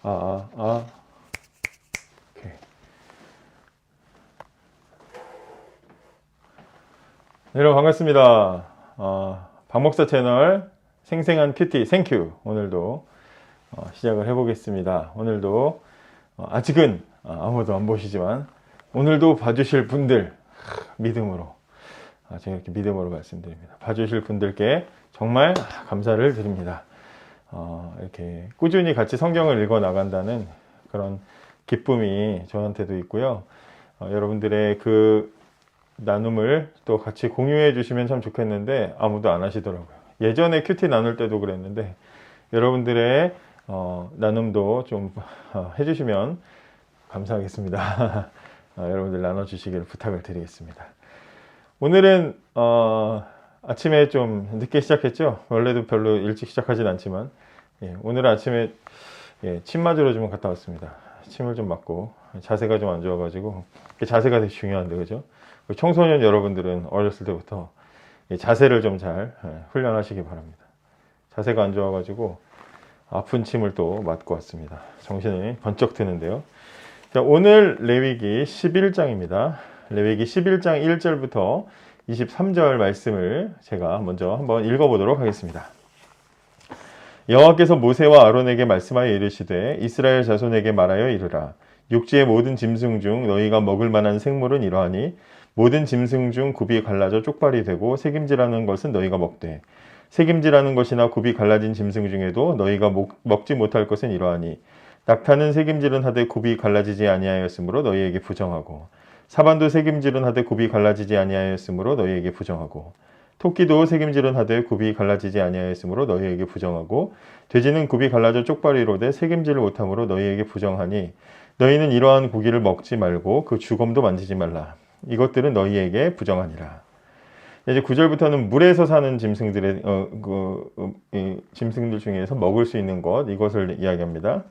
오케이. 네, 여러분 반갑습니다. 박목사 채널 생생한 큐티 생큐 오늘도 시작을 해보겠습니다. 오늘도 아직은 아무도 안 보시지만 오늘도 봐주실 분들 믿음으로 제가 이렇게 믿음으로 말씀드립니다. 봐주실 분들께 정말 감사를 드립니다. 이렇게 꾸준히 같이 성경을 읽어 나간다는 그런 기쁨이 저한테도 있고요. 여러분들의 그 나눔을 또 같이 공유해 주시면 참 좋겠는데 아무도 안 하시더라고요. 예전에 큐티 나눌 때도 그랬는데 여러분들의 나눔도 좀 해주시면 감사하겠습니다. 여러분들 나눠주시기를 부탁을 드리겠습니다. 오늘은 아침에 좀 늦게 시작했죠. 원래도 별로 일찍 시작하진 않지만 오늘 아침에 침 맞으러 좀 갔다 왔습니다. 침을 좀 맞고 자세가 좀 안 좋아가지고 자세가 되게 중요한데 그죠? 청소년 여러분들은 어렸을 때부터 자세를 좀 잘 훈련하시기 바랍니다. 자세가 안 좋아가지고 아픈 침을 또 맞고 왔습니다. 정신이 번쩍 드는데요. 자, 오늘 레위기 11장입니다. 레위기 11장 1절부터 23절 말씀을 제가 먼저 한번 읽어보도록 하겠습니다. 여호와께서 모세와 아론에게 말씀하여 이르시되 이스라엘 자손에게 말하여 이르라. 육지의 모든 짐승 중 너희가 먹을 만한 생물은 이러하니 모든 짐승 중 굽이 갈라져 쪽발이 되고 새김질하는 것은 너희가 먹되 새김질하는 것이나 굽이 갈라진 짐승 중에도 너희가 먹지 못할 것은 이러하니 낙타는 새김질은 하되 굽이 갈라지지 아니하였으므로 너희에게 부정하고 사반도 새김질은 하되 굽이 갈라지지 아니하였으므로 너희에게 부정하고 토끼도 새김질은 하되 굽이 갈라지지 아니하였으므로 너희에게 부정하고 돼지는 굽이 갈라져 쪽발이로되 새김질을 못함으로 너희에게 부정하니 너희는 이러한 고기를 먹지 말고 그 주검도 만지지 말라. 이것들은 너희에게 부정하니라. 이제 9절부터는 물에서 사는 짐승들의 짐승들 중에서 먹을 수 있는 것 이것을 이야기합니다.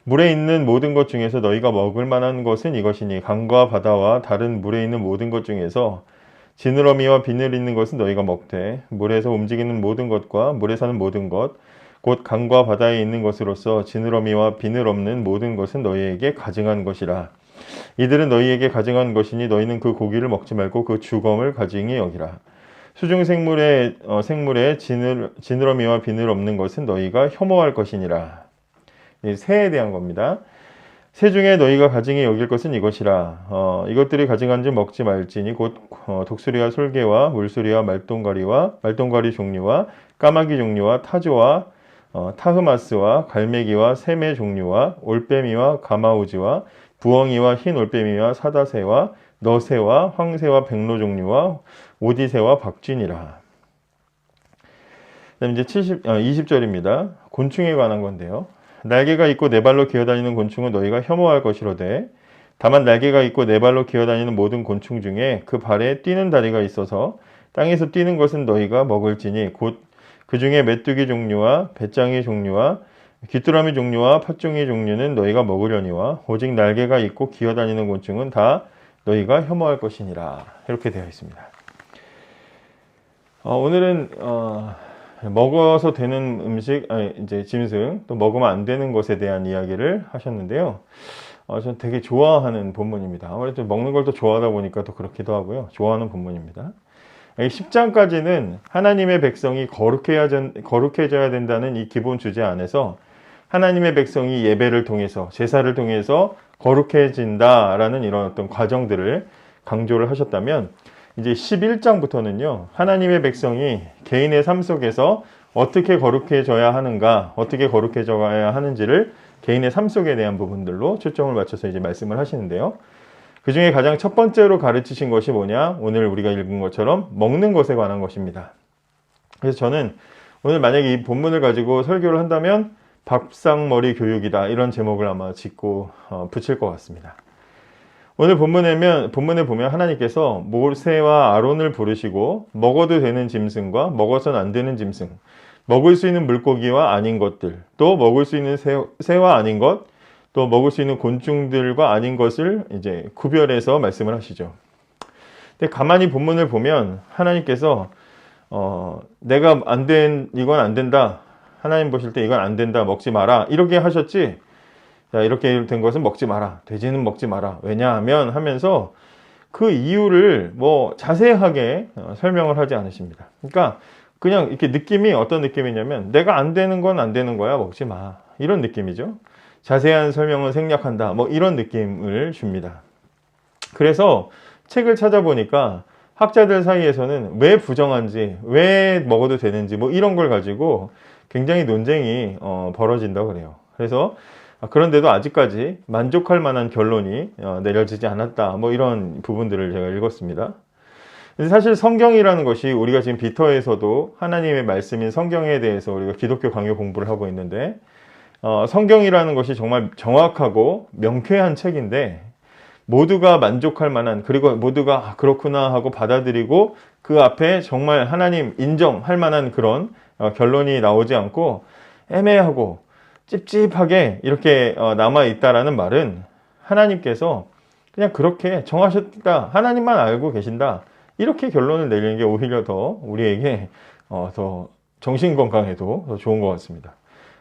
물에 있는 모든 것 중에서 너희가 먹을 만한 것은 이것이니 강과 바다와 다른 물에 있는 모든 것 중에서 지느러미와 비늘 있는 것은 너희가 먹되 물에서 움직이는 모든 것과 물에 사는 모든 것 곧 강과 바다에 있는 것으로서 지느러미와 비늘 없는 모든 것은 너희에게 가증한 것이라. 이들은 너희에게 가증한 것이니 너희는 그 고기를 먹지 말고 그 주검을 가증히 여기라. 수중 생물에 지느러미와 비늘 없는 것은 너희가 혐오할 것이니라. 새에 대한 겁니다. 새 중에 너희가 가증히 여길 것은 이것이라. 이것들이 가증한즉 먹지 말지니 곧 독수리와 솔개와 물수리와 말똥가리 종류와 까마귀 종류와 타조와 타흐마스와 갈매기와 샘의 종류와 올빼미와 가마우지와 부엉이와 흰 올빼미와 사다새와 너새와 황새와 백로 종류와 오디새와 박쥐니라. 그다음 이제 20절입니다. 곤충에 관한 건데요. 날개가 있고 네 발로 기어다니는 곤충은 너희가 혐오할 것이로되 다만 날개가 있고 네 발로 기어다니는 모든 곤충 중에 그 발에 뛰는 다리가 있어서 땅에서 뛰는 것은 너희가 먹을지니 곧 그 중에 메뚜기 종류와 배짱이 종류와 귀뚜라미 종류와 팥종이 종류는 너희가 먹으려니와 오직 날개가 있고 기어다니는 곤충은 다 너희가 혐오할 것이니라. 이렇게 되어 있습니다. 오늘은 먹어서 되는 음식, 이제 짐승, 또 먹으면 안 되는 것에 대한 이야기를 하셨는데요. 저는 되게 좋아하는 본문입니다. 아무래도 먹는 걸 또 좋아하다 보니까 또 그렇기도 하고요. 좋아하는 본문입니다. 10장까지는 하나님의 백성이 거룩해져야 된다는 이 기본 주제 안에서 하나님의 백성이 예배를 통해서, 제사를 통해서 거룩해진다라는 이런 어떤 과정들을 강조를 하셨다면 이제 11장부터는요, 하나님의 백성이 개인의 삶 속에서 어떻게 거룩해져야 하는가, 어떻게 거룩해져야 하는지를 개인의 삶 속에 대한 부분들로 초점을 맞춰서 이제 말씀을 하시는데요. 그 중에 가장 첫 번째로 가르치신 것이 뭐냐? 오늘 우리가 읽은 것처럼 먹는 것에 관한 것입니다. 그래서 저는 오늘 만약에 이 본문을 가지고 설교를 한다면 밥상머리 교육이다, 이런 제목을 아마 짓고 붙일 것 같습니다. 오늘 본문에 보면 하나님께서 모세와 아론을 부르시고 먹어도 되는 짐승과 먹어서는 안 되는 짐승, 먹을 수 있는 물고기와 아닌 것들, 또 먹을 수 있는 새와 아닌 것, 또 먹을 수 있는 곤충들과 아닌 것을 이제 구별해서 말씀을 하시죠. 근데 가만히 본문을 보면 하나님께서 내가 이건 안 된다, 하나님 보실 때 이건 안 된다, 먹지 마라 이렇게 하셨지. 자, 이렇게 된 것은 먹지 마라, 돼지는 먹지 마라, 왜냐하면 하면서 그 이유를 뭐 자세하게 설명을 하지 않으십니다. 그러니까 그냥 이렇게 느낌이 어떤 느낌이냐면 내가 안 되는 건 안 되는 거야, 먹지 마, 이런 느낌이죠. 자세한 설명은 생략한다, 뭐 이런 느낌을 줍니다. 그래서 책을 찾아보니까 학자들 사이에서는 왜 부정한지, 왜 먹어도 되는지 뭐 이런 걸 가지고 굉장히 논쟁이 벌어진다고 그래요. 그래서 그런데도 아직까지 만족할 만한 결론이 내려지지 않았다, 뭐 이런 부분들을 제가 읽었습니다. 사실 성경이라는 것이 우리가 지금 비터에서도 하나님의 말씀인 성경에 대해서 우리가 기독교 강요 공부를 하고 있는데 성경이라는 것이 정말 정확하고 명쾌한 책인데 모두가 만족할 만한, 그리고 모두가 그렇구나 하고 받아들이고 그 앞에 정말 하나님 인정할 만한 그런 결론이 나오지 않고 애매하고 찝찝하게 이렇게 남아있다라는 말은 하나님께서 그냥 그렇게 정하셨다, 하나님만 알고 계신다, 이렇게 결론을 내리는 게 오히려 더 우리에게 더 정신건강에도 더 좋은 것 같습니다.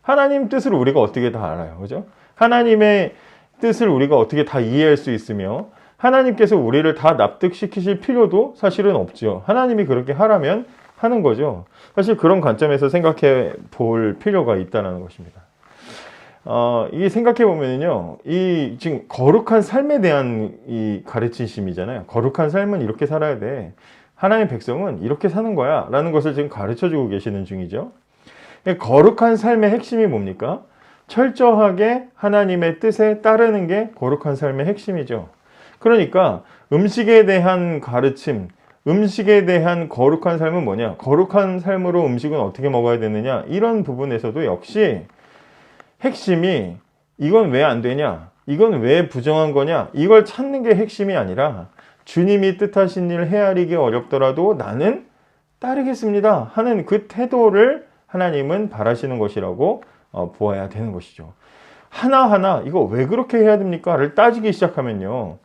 하나님 뜻을 우리가 어떻게 다 알아요, 그죠? 하나님의 뜻을 우리가 어떻게 다 이해할 수 있으며 하나님께서 우리를 다 납득시키실 필요도 사실은 없죠. 하나님이 그렇게 하라면 하는 거죠. 사실 그런 관점에서 생각해 볼 필요가 있다는 것입니다. 이게 생각해 보면요, 이 지금 거룩한 삶에 대한 이 가르치심이잖아요. 거룩한 삶은 이렇게 살아야 돼, 하나님의 백성은 이렇게 사는 거야 라는 것을 지금 가르쳐 주고 계시는 중이죠. 거룩한 삶의 핵심이 뭡니까? 철저하게 하나님의 뜻에 따르는 게 거룩한 삶의 핵심이죠. 그러니까 음식에 대한 가르침, 음식에 대한 거룩한 삶은 뭐냐, 거룩한 삶으로 음식은 어떻게 먹어야 되느냐, 이런 부분에서도 역시 핵심이 이건 왜 안 되냐, 이건 왜 부정한 거냐, 이걸 찾는 게 핵심이 아니라 주님이 뜻하신 일 헤아리기 어렵더라도 나는 따르겠습니다 하는 그 태도를 하나님은 바라시는 것이라고 보아야 되는 것이죠. 하나하나 이거 왜 그렇게 해야 됩니까?를 따지기 시작하면요,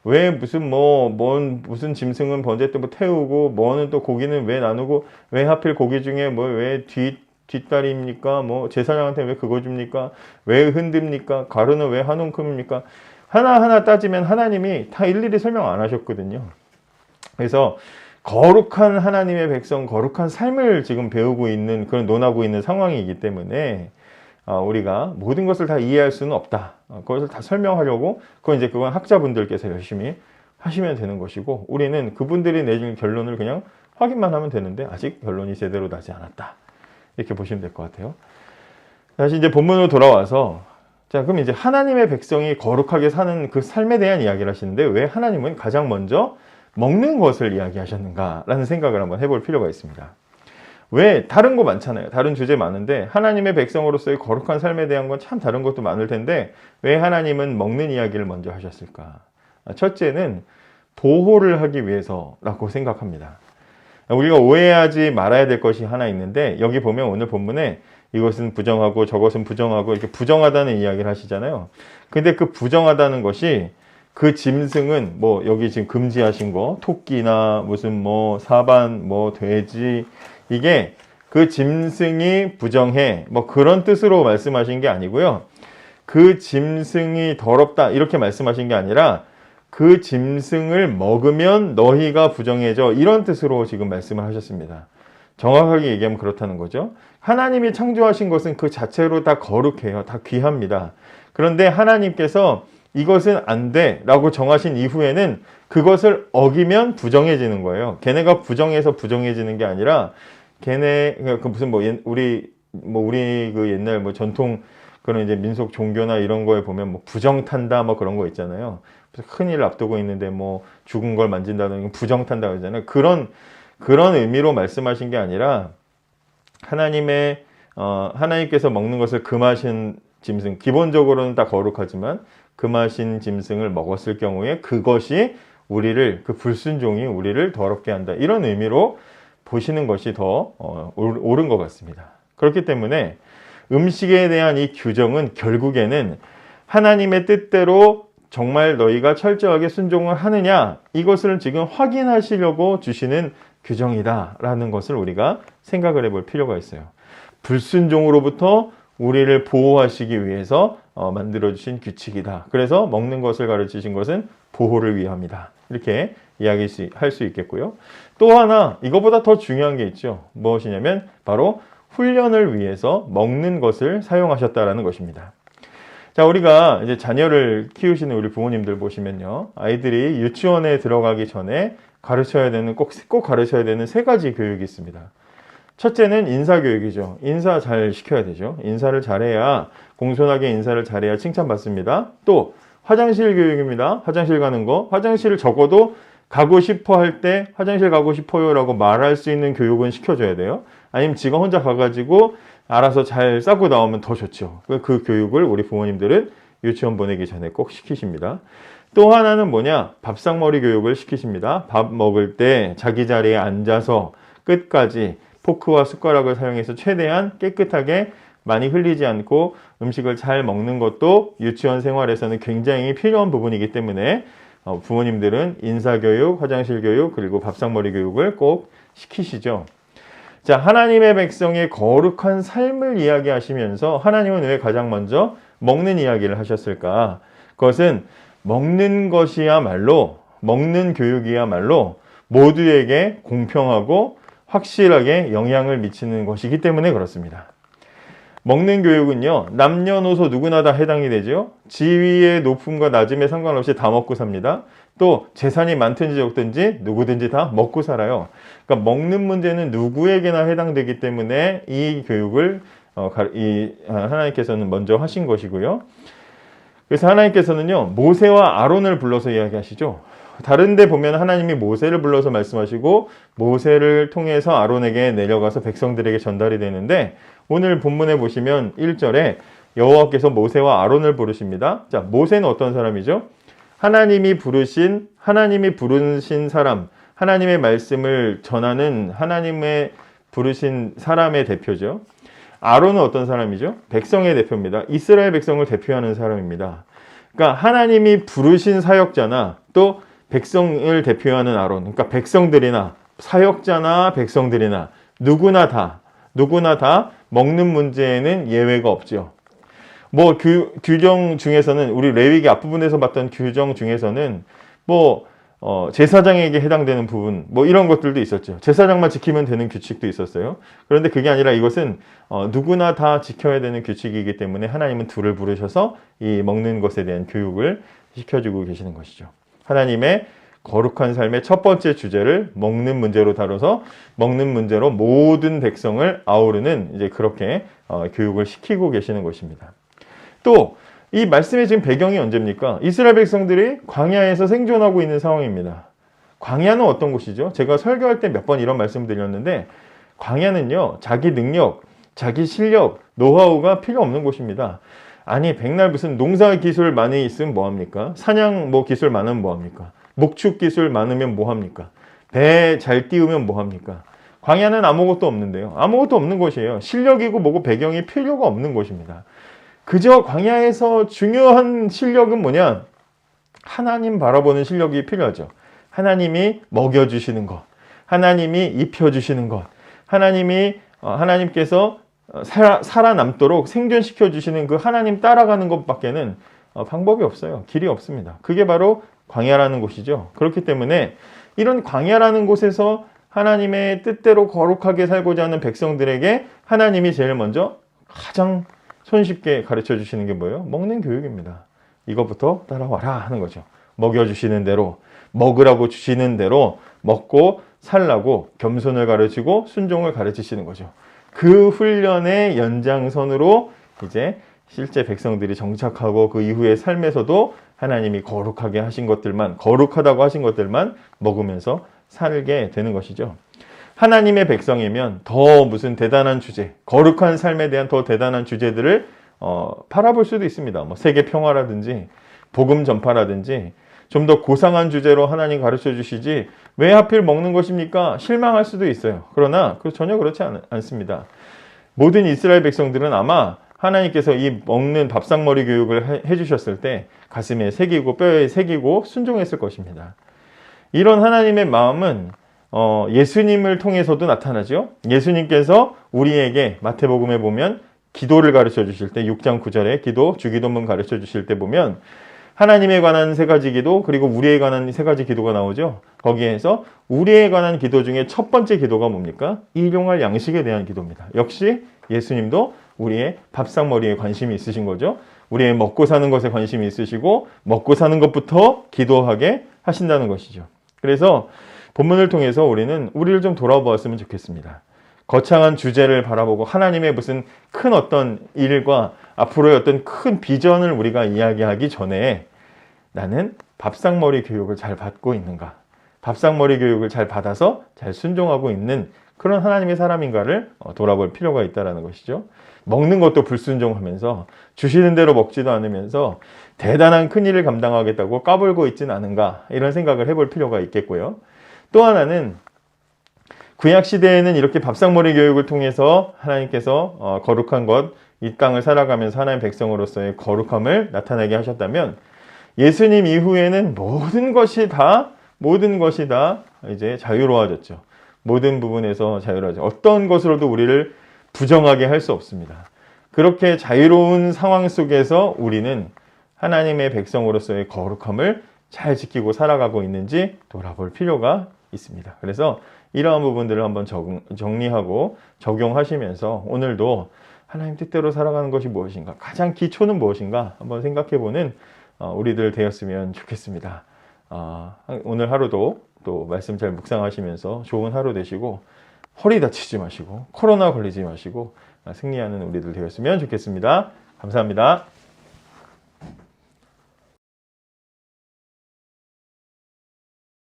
왜 무슨 무슨 짐승은 번제 때 뭐 태우고 뭐는 또 고기는 왜 나누고 왜 하필 고기 중에 뭐 왜 뒷다리입니까? 뭐 제사장한테 왜 그거 줍니까? 왜 흔듭니까? 가루는 왜 한 움큼입니까? 하나하나 따지면 하나님이 다 일일이 설명 안 하셨거든요. 그래서 거룩한 하나님의 백성, 거룩한 삶을 지금 배우고 있는, 그런 논하고 있는 상황이기 때문에 우리가 모든 것을 다 이해할 수는 없다. 그것을 다 설명하려고 그건 학자분들께서 열심히 하시면 되는 것이고, 우리는 그분들이 내준 결론을 그냥 확인만 하면 되는데 아직 결론이 제대로 나지 않았다, 이렇게 보시면 될 것 같아요. 다시 이제 본문으로 돌아와서, 자, 그럼 이제 하나님의 백성이 거룩하게 사는 그 삶에 대한 이야기를 하시는데 왜 하나님은 가장 먼저 먹는 것을 이야기하셨는가라는 생각을 한번 해볼 필요가 있습니다. 왜? 다른 거 많잖아요. 다른 주제 많은데 하나님의 백성으로서의 거룩한 삶에 대한 건 참 다른 것도 많을 텐데 왜 하나님은 먹는 이야기를 먼저 하셨을까? 첫째는 보호를 하기 위해서라고 생각합니다. 우리가 오해하지 말아야 될 것이 하나 있는데, 여기 보면 오늘 본문에 이것은 부정하고 저것은 부정하고 이렇게 부정하다는 이야기를 하시잖아요. 근데 그 부정하다는 것이 그 짐승은 뭐 여기 지금 금지하신 거, 토끼나 무슨 뭐 사반, 뭐 돼지, 이게 그 짐승이 부정해, 뭐 그런 뜻으로 말씀하신 게 아니고요. 그 짐승이 더럽다 이렇게 말씀하신 게 아니라 그 짐승을 먹으면 너희가 부정해져, 이런 뜻으로 지금 말씀을 하셨습니다. 정확하게 얘기하면 그렇다는 거죠. 하나님이 창조하신 것은 그 자체로 다 거룩해요. 다 귀합니다. 그런데 하나님께서 이것은 안 돼 라고 정하신 이후에는 그것을 어기면 부정해지는 거예요. 걔네가 부정해서 부정해지는 게 아니라 걔네 그 무슨 우리 그 옛날 뭐 전통 그런 이제 민속 종교나 이런 거에 보면 뭐 부정탄다 뭐 그런 거 있잖아요. 큰일 앞두고 있는데 뭐 죽은 걸 만진다는 부정탄다 그러잖아요. 그런 의미로 말씀하신 게 아니라 하나님께서 먹는 것을 금하신 짐승, 기본적으로는 다 거룩하지만 금하신 짐승을 먹었을 경우에 그것이 우리를, 그 불순종이 우리를 더럽게 한다, 이런 의미로 보시는 것이 더 옳은 것 같습니다. 그렇기 때문에 음식에 대한 이 규정은 결국에는 하나님의 뜻대로 정말 너희가 철저하게 순종을 하느냐, 이것을 지금 확인하시려고 주시는 규정이다 라는 것을 우리가 생각을 해볼 필요가 있어요. 불순종으로부터 우리를 보호하시기 위해서 만들어주신 규칙이다. 그래서 먹는 것을 가르치신 것은 보호를 위함이다. 이렇게 이야기할 수 있겠고요. 또 하나 이거보다 더 중요한 게 있죠. 무엇이냐면 바로 훈련을 위해서 먹는 것을 사용하셨다라는 것입니다. 자, 우리가 이제 자녀를 키우시는 우리 부모님들 보시면요. 아이들이 유치원에 들어가기 전에 가르쳐야 되는 꼭 가르쳐야 되는 세 가지 교육이 있습니다. 첫째는 인사교육이죠. 인사 잘 시켜야 되죠. 인사를 잘해야 공손하게 인사를 잘해야 칭찬받습니다. 또 화장실 교육입니다. 화장실 가는 거. 화장실을 적어도 가고 싶어 할 때 화장실 가고 싶어요 라고 말할 수 있는 교육은 시켜줘야 돼요. 아니면 지가 혼자 가가지고 알아서 잘 싸고 나오면 더 좋죠. 그 교육을 우리 부모님들은 유치원 보내기 전에 꼭 시키십니다. 또 하나는 뭐냐? 밥상머리 교육을 시키십니다. 밥 먹을 때 자기 자리에 앉아서 끝까지 포크와 숟가락을 사용해서 최대한 깨끗하게 많이 흘리지 않고 음식을 잘 먹는 것도 유치원 생활에서는 굉장히 필요한 부분이기 때문에 부모님들은 인사교육, 화장실 교육, 그리고 밥상머리 교육을 꼭 시키시죠. 자, 하나님의 백성의 거룩한 삶을 이야기하시면서 하나님은 왜 가장 먼저 먹는 이야기를 하셨을까? 그것은 먹는 것이야말로, 먹는 교육이야말로 모두에게 공평하고 확실하게 영향을 미치는 것이기 때문에 그렇습니다. 먹는 교육은요, 남녀노소 누구나 다 해당이 되죠. 지위의 높음과 낮음에 상관없이 다 먹고 삽니다. 또 재산이 많든지 적든지 누구든지 다 먹고 살아요. 그러니까 먹는 문제는 누구에게나 해당되기 때문에 이 교육을 하나님께서는 먼저 하신 것이고요. 그래서 하나님께서는요, 모세와 아론을 불러서 이야기하시죠. 다른 데 보면 하나님이 모세를 불러서 말씀하시고 모세를 통해서 아론에게 내려가서 백성들에게 전달이 되는데, 오늘 본문에 보시면 1절에 여호와께서 모세와 아론을 부르십니다. 자, 모세는 어떤 사람이죠? 하나님이 부르신 사람, 하나님의 말씀을 전하는 하나님의 부르신 사람의 대표죠. 아론은 어떤 사람이죠? 백성의 대표입니다. 이스라엘 백성을 대표하는 사람입니다. 그러니까 하나님이 부르신 사역자나 또 백성을 대표하는 아론, 그러니까 백성들이나 사역자나 백성들이나 누구나 다 먹는 문제에는 예외가 없죠. 뭐 규정 중에서는 우리 레위기 앞부분에서 봤던 규정 중에서는 제사장에게 해당되는 부분 이런 것들도 있었죠. 제사장만 지키면 되는 규칙도 있었어요. 그런데 그게 아니라 이것은 누구나 다 지켜야 되는 규칙이기 때문에 하나님은 둘을 부르셔서 이 먹는 것에 대한 교육을 시켜주고 계시는 것이죠. 하나님의 거룩한 삶의 첫 번째 주제를 먹는 문제로 다뤄서 먹는 문제로 모든 백성을 아우르는 이제 그렇게 교육을 시키고 계시는 것입니다. 또 이 말씀의 지금 배경이 언제입니까? 이스라엘 백성들이 광야에서 생존하고 있는 상황입니다. 광야는 어떤 곳이죠? 제가 설교할 때 몇 번 이런 말씀 드렸는데, 광야는요, 자기 능력, 자기 실력, 노하우가 필요 없는 곳입니다. 아니, 백날 무슨 농사 기술 많이 있으면 뭐합니까? 사냥 기술 많으면 뭐합니까? 목축 기술 많으면 뭐합니까? 배 잘 띄우면 뭐합니까? 광야는 아무것도 없는데요. 아무것도 없는 곳이에요. 실력이고 뭐고 배경이 필요가 없는 곳입니다. 그저 광야에서 중요한 실력은 뭐냐? 하나님 바라보는 실력이 필요하죠. 하나님이 먹여주시는 것, 하나님이 입혀주시는 것, 하나님께서 살아남도록 생존시켜주시는 그 하나님 따라가는 것밖에는 방법이 없어요. 길이 없습니다. 그게 바로 광야라는 곳이죠. 그렇기 때문에 이런 광야라는 곳에서 하나님의 뜻대로 거룩하게 살고자 하는 백성들에게 하나님이 제일 먼저 가장 손쉽게 가르쳐 주시는 게 뭐예요? 먹는 교육입니다. 이것부터 따라와라 하는 거죠. 먹여주시는 대로, 먹으라고 주시는 대로 먹고 살라고 겸손을 가르치고 순종을 가르치시는 거죠. 그 훈련의 연장선으로 이제 실제 백성들이 정착하고 그 이후의 삶에서도 하나님이 거룩하다고 하신 것들만 먹으면서 살게 되는 것이죠. 하나님의 백성이면 더 무슨 대단한 주제, 거룩한 삶에 대한 더 대단한 주제들을 바라볼 수도 있습니다. 세계 평화라든지 복음 전파라든지 좀 더 고상한 주제로 하나님 가르쳐 주시지 왜 하필 먹는 것입니까? 실망할 수도 있어요. 그러나 전혀 그렇지 않습니다. 모든 이스라엘 백성들은 아마 하나님께서 이 먹는 밥상머리 교육을 해주셨을 때 가슴에 새기고 뼈에 새기고 순종했을 것입니다. 이런 하나님의 마음은 예수님을 통해서도 나타나죠. 예수님께서 우리에게 마태복음에 보면 기도를 가르쳐 주실 때 6장 9절에 주기도문 가르쳐 주실 때 보면 하나님에 관한 세 가지 기도 그리고 우리에 관한 세 가지 기도가 나오죠. 거기에서 우리에 관한 기도 중에 첫 번째 기도가 뭡니까? 일용할 양식에 대한 기도입니다. 역시 예수님도 우리의 밥상머리에 관심이 있으신 거죠. 우리의 먹고 사는 것에 관심이 있으시고 먹고 사는 것부터 기도하게 하신다는 것이죠. 그래서 본문을 통해서 우리는 우리를 좀 돌아보았으면 좋겠습니다. 거창한 주제를 바라보고 하나님의 무슨 큰 어떤 일과 앞으로의 어떤 큰 비전을 우리가 이야기하기 전에 나는 밥상머리 교육을 잘 받고 있는가? 밥상머리 교육을 잘 받아서 잘 순종하고 있는 그런 하나님의 사람인가를 돌아볼 필요가 있다는 것이죠. 먹는 것도 불순종하면서 주시는 대로 먹지도 않으면서 대단한 큰 일을 감당하겠다고 까불고 있지는 않은가? 이런 생각을 해볼 필요가 있겠고요. 또 하나는 구약시대에는 이렇게 밥상머리 교육을 통해서 하나님께서 거룩한 것, 이 땅을 살아가면서 하나님의 백성으로서의 거룩함을 나타내게 하셨다면 예수님 이후에는 모든 것이 다 이제 자유로워졌죠. 모든 부분에서 자유로워져. 어떤 것으로도 우리를 부정하게 할 수 없습니다. 그렇게 자유로운 상황 속에서 우리는 하나님의 백성으로서의 거룩함을 잘 지키고 살아가고 있는지 돌아볼 필요가 있습니다. 그래서 이러한 부분들을 한번 정리하고 적용하시면서 오늘도 하나님 뜻대로 살아가는 것이 무엇인가, 가장 기초는 무엇인가 한번 생각해보는 우리들 되었으면 좋겠습니다. 오늘 하루도 또 말씀 잘 묵상하시면서 좋은 하루 되시고 허리 다치지 마시고 코로나 걸리지 마시고 승리하는 우리들 되었으면 좋겠습니다. 감사합니다.